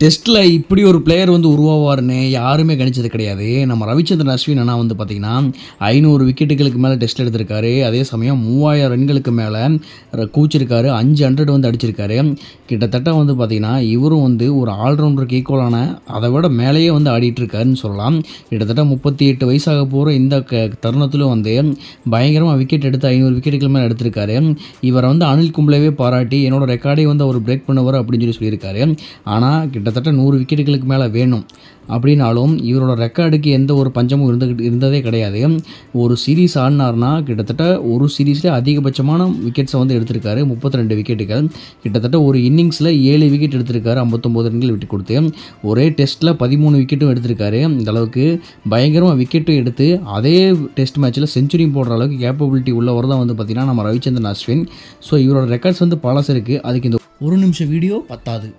டெஸ்ட்டில் இப்படி ஒரு பிளேயர் வந்து உருவாவார்னு யாருமே கணிச்சது கிடையாது. நம்ம ரவிச்சந்திரன் அஸ்வின் அண்ணா வந்து பார்த்திங்கன்னா 500 விக்கெட்டுகளுக்கு மேலே டெஸ்ட்டில் எடுத்திருக்காரு. அதே சமயம் 3000 ரன்களுக்கு மேலே கூச்சிருக்காரு. 500 வந்து அடிச்சிருக்காரு. கிட்டத்தட்ட வந்து பார்த்திங்கன்னா இவரும் வந்து ஒரு ஆல்ரவுண்டருக்கு ஈக்குவலான அதை விட மேலேயே வந்து ஆடிட்டு இருக்காருன்னு சொல்லலாம். கிட்டத்தட்ட 38 வயசாக போகிற இந்த தருணத்திலும் வந்து பயங்கரமாக விக்கெட் எடுத்து 500 விக்கெட்டுகள் மேலே எடுத்திருக்காரு. இவரை வந்து அனில் கும்ப்ளேவே பாராட்டி என்னோட ரெக்கார்டை வந்து அவர் பிரேக் பண்ணுவார் அப்படின்னு சொல்லியிருக்காரு. ஆனால் கிட்டத்தட்ட 100 விக்கெட்டுகளுக்கு மேலே வேணும் அப்படின்னாலும் இவரோட ரெக்கார்டுக்கு எந்த ஒரு பஞ்சமும் இருந்ததே கிடையாது. ஒரு சீரீஸ் ஆடினார்னா கிட்டத்தட்ட ஒரு சீரீஸில் அதிகபட்சமான விக்கெட்ஸை வந்து எடுத்திருக்காரு. 32 விக்கெட்டுகள். கிட்டத்தட்ட ஒரு இன்னிங்ஸில் 7 விக்கெட் எடுத்திருக்காரு. 59 ரன்கள் விட்டு கொடுத்து ஒரே டெஸ்ட்டில் 13 விக்கெட்டும் எடுத்திருக்காரு. இந்த அளவுக்கு பயங்கரமாக விக்கெட்டும் எடுத்து அதே டெஸ்ட் மேட்ச்சில் செஞ்சுரி போடுற அளவுக்கு கேப்பபிலிட்டி உள்ளவர் தான் வந்து பார்த்திங்கன்னா நம்ம ரவிச்சந்திரன் அஸ்வின். ஸோ இவரோட ரெக்கார்ட்ஸ் வந்து பழசு இருக்குது. அதுக்கு இந்த ஒரு நிமிஷம் வீடியோ பத்தாது.